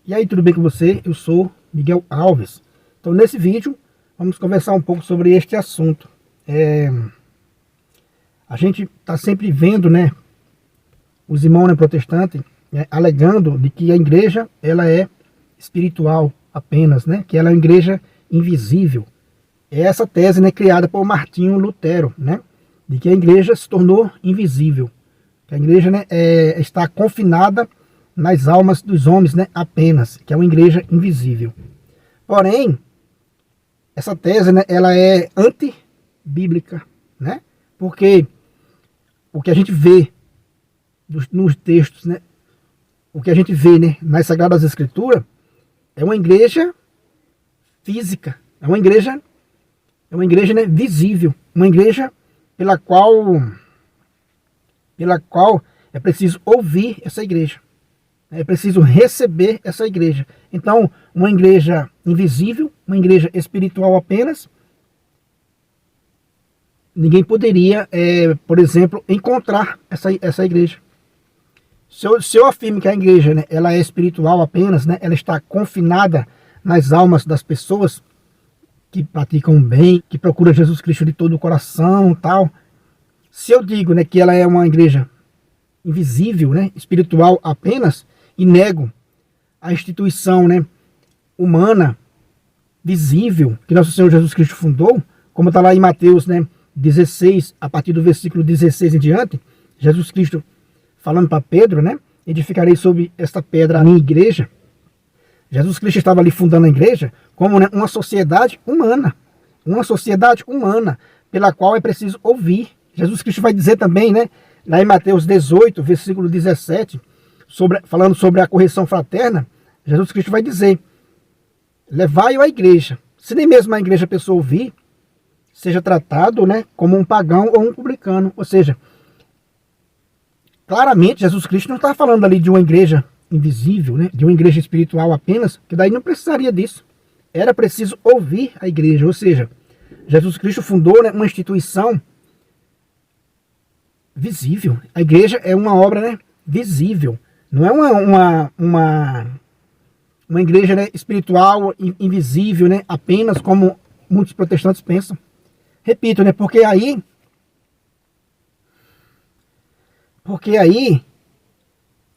E aí, tudo bem com você? Eu sou Miguel Alves. Então, nesse vídeo, vamos conversar um pouco sobre este assunto. A gente está sempre vendo, né, os irmãos, né, protestantes, alegando de que a igreja ela é espiritual apenas, né, que ela é uma igreja invisível. É essa tese, né, criada por Martinho Lutero, né, de que a igreja se tornou invisível. Que a igreja, né, está confinada nas almas dos homens, né, apenas, que é uma igreja invisível. Porém, essa tese, né, ela é antibíblica, né? Porque o que a gente vê nos textos, né, o que a gente vê, né, nas Sagradas Escrituras é uma igreja física, é uma igreja, né, visível, uma igreja pela qual é preciso ouvir essa igreja. É preciso receber essa igreja. Então, uma igreja invisível, uma igreja espiritual apenas, ninguém poderia, por exemplo, encontrar essa igreja. Se eu afirmo que a igreja, né, ela é espiritual apenas, né, ela está confinada nas almas das pessoas que praticam bem, que procuram Jesus Cristo de todo o coração, tal. Se eu digo, né, que ela é uma igreja invisível, né, espiritual apenas, e nego a instituição, né, humana, visível, que nosso Senhor Jesus Cristo fundou, como está lá em Mateus, né, 16, a partir do versículo 16 em diante, Jesus Cristo falando para Pedro, né, edificarei sobre esta pedra a minha igreja. Jesus Cristo estava ali fundando a igreja como, né, uma sociedade humana, pela qual é preciso ouvir. Jesus Cristo vai dizer também, né, lá em Mateus 18, versículo 17, falando sobre a correção fraterna, Jesus Cristo vai dizer: levai-o à igreja. Se nem mesmo a igreja a pessoa ouvir, seja tratado, né, como um pagão ou um publicano. Ou seja, claramente Jesus Cristo não está falando ali de uma igreja invisível, né, de uma igreja espiritual apenas, que daí não precisaria disso. Era preciso ouvir a igreja. Ou seja, Jesus Cristo fundou, né, uma instituição visível. A igreja é uma obra, né, visível. Não é uma igreja, né, espiritual, invisível, né, apenas como muitos protestantes pensam. Repito, né, porque aí,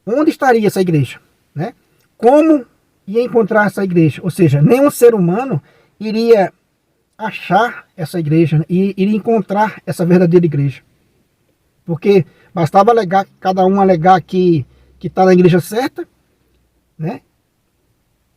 onde estaria essa igreja? Né? Como ia encontrar essa igreja? Ou seja, nenhum ser humano iria achar essa igreja, né, e iria encontrar essa verdadeira igreja. Porque bastava cada um alegar que está na igreja certa, né?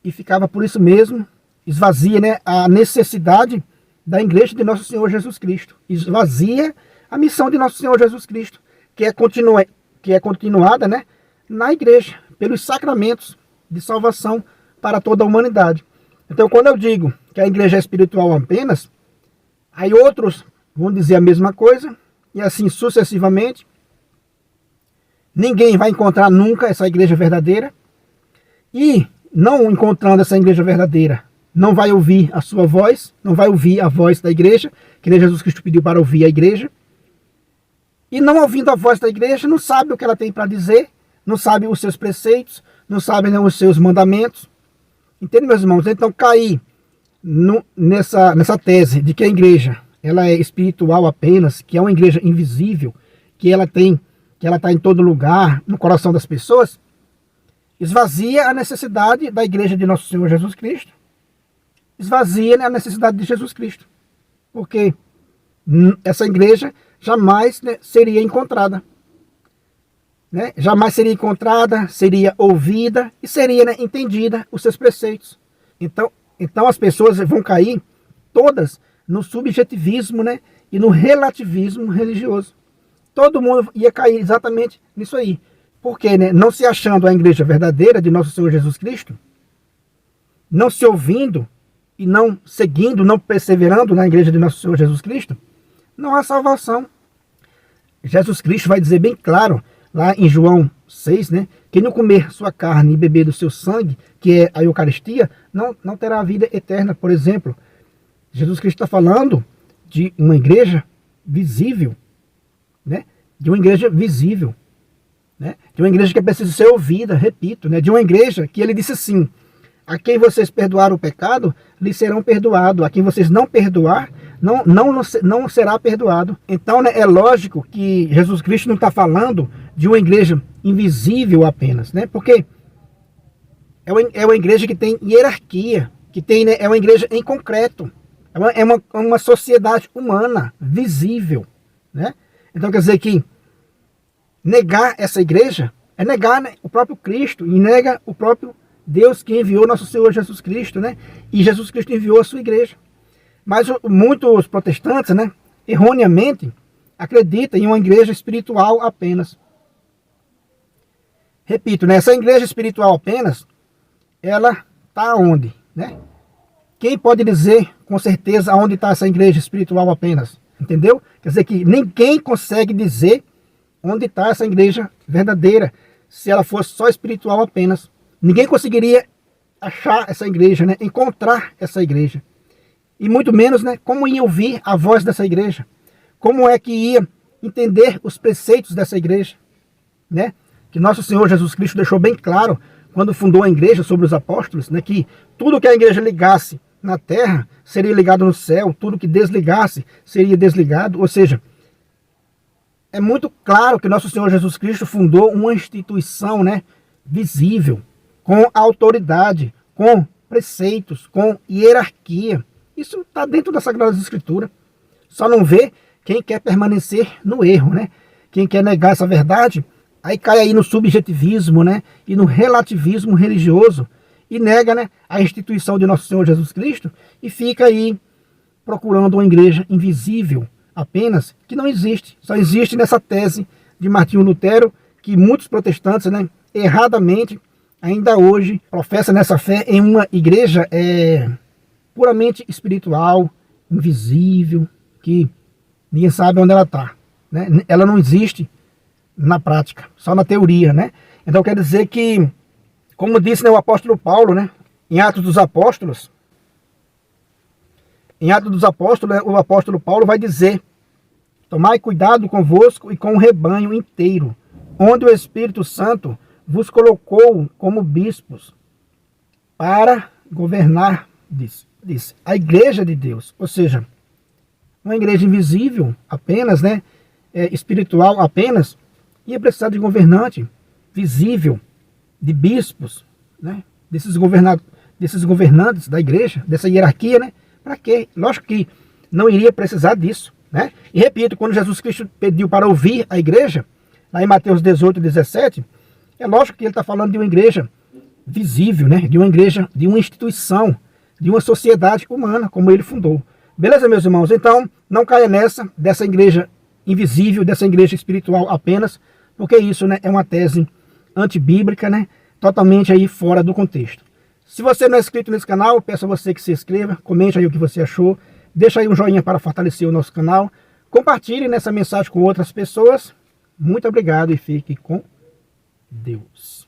E ficava por isso mesmo, esvazia, né, a necessidade da igreja de nosso Senhor Jesus Cristo. Esvazia a missão de nosso Senhor Jesus Cristo, que é continuada, né, na igreja, pelos sacramentos de salvação para toda a humanidade. Então, quando eu digo que a igreja é espiritual apenas, aí outros vão dizer a mesma coisa, e assim sucessivamente. Ninguém vai encontrar nunca essa igreja verdadeira. E, não encontrando essa igreja verdadeira, não vai ouvir a sua voz, não vai ouvir a voz da igreja, que nem Jesus Cristo pediu para ouvir a igreja. E não ouvindo a voz da igreja, não sabe o que ela tem para dizer, não sabe os seus preceitos, não sabe, né, os seus mandamentos. Entende, meus irmãos? Então, cair nessa tese de que a igreja ela é espiritual apenas, que é uma igreja invisível, que ela está em todo lugar, no coração das pessoas, esvazia a necessidade da igreja de nosso Senhor Jesus Cristo, esvazia, né, a necessidade de Jesus Cristo, porque essa igreja jamais, né, seria encontrada, né, jamais seria encontrada, seria ouvida e seria, né, entendida os seus preceitos. Então as pessoas vão cair todas no subjetivismo, né, e no relativismo religioso. Todo mundo ia cair exatamente nisso aí. Porque, né, não se achando a igreja verdadeira de nosso Senhor Jesus Cristo, não se ouvindo e não seguindo, não perseverando na igreja de nosso Senhor Jesus Cristo, não há salvação. Jesus Cristo vai dizer bem claro, lá em João 6, né, quem não comer sua carne e beber do seu sangue, que é a Eucaristia, não terá a vida eterna. Por exemplo, Jesus Cristo está falando de uma igreja visível, né? De uma igreja visível, né? De uma igreja que precisa ser ouvida, repito, né? De uma igreja que ele disse assim, A quem vocês perdoar o pecado, lhes serão perdoados. A quem vocês não perdoar, não será perdoado. Então, né, é lógico que Jesus Cristo não está falando de uma igreja invisível apenas, né? Porque é uma igreja que tem hierarquia, que tem, né, é uma igreja em concreto. É uma sociedade humana, visível, né? Então quer dizer que negar essa igreja é negar, né, o próprio Cristo, e nega o próprio Deus que enviou nosso Senhor Jesus Cristo, né? E Jesus Cristo enviou a sua igreja. Mas muitos protestantes, né, erroneamente, acreditam em uma igreja espiritual apenas. Repito, né, essa igreja espiritual apenas, ela está onde, né? Quem pode dizer com certeza onde está essa igreja espiritual apenas? Entendeu? Quer dizer que ninguém consegue dizer onde está essa igreja verdadeira, se ela fosse só espiritual apenas. Ninguém conseguiria achar essa igreja, né? Encontrar essa igreja. E muito menos, né, como ia ouvir a voz dessa igreja. Como é que ia entender os preceitos dessa igreja, né? Que nosso Senhor Jesus Cristo deixou bem claro quando fundou a igreja sobre os apóstolos, né, que tudo que a igreja ligasse na terra seria ligado no céu, tudo que desligasse seria desligado. Ou seja, é muito claro que nosso Senhor Jesus Cristo fundou uma instituição, né, visível, com autoridade, com preceitos, com hierarquia. Isso está dentro da Sagrada Escritura. Só não vê quem quer permanecer no erro, né? Quem quer negar essa verdade, aí cai aí no subjetivismo, né? E no relativismo religioso, e nega, né, a instituição de nosso Senhor Jesus Cristo, e fica aí procurando uma igreja invisível apenas, que não existe. Só existe nessa tese de Martinho Lutero, que muitos protestantes, né, erradamente, ainda hoje professam nessa fé em uma igreja puramente espiritual, invisível, que ninguém sabe onde ela está, né? Ela não existe na prática, só na teoria, né? Então quer dizer que, como disse, né, o apóstolo Paulo, né, em Atos dos Apóstolos, né, o apóstolo Paulo vai dizer: tomai cuidado convosco e com o rebanho inteiro, onde o Espírito Santo vos colocou como bispos para governar, diz a igreja de Deus. Ou seja, uma igreja invisível apenas, né, espiritual apenas, ia precisar de governante visível, de bispos, né, desses governantes da igreja, dessa hierarquia, né? Para quê? Lógico que não iria precisar disso, né? E repito, quando Jesus Cristo pediu para ouvir a igreja, lá em Mateus 18, 17, é lógico que ele está falando de uma igreja visível, né? De uma igreja, de uma instituição, de uma sociedade humana, como ele fundou. Beleza, meus irmãos? Então, não caia nessa, dessa igreja invisível, dessa igreja espiritual apenas, porque isso, né, é uma tese antibíblica, né? Totalmente aí fora do contexto. Se você não é inscrito nesse canal, peço a você que se inscreva, comente aí o que você achou, deixa aí um joinha para fortalecer o nosso canal, compartilhe nessa mensagem com outras pessoas. Muito obrigado e fique com Deus.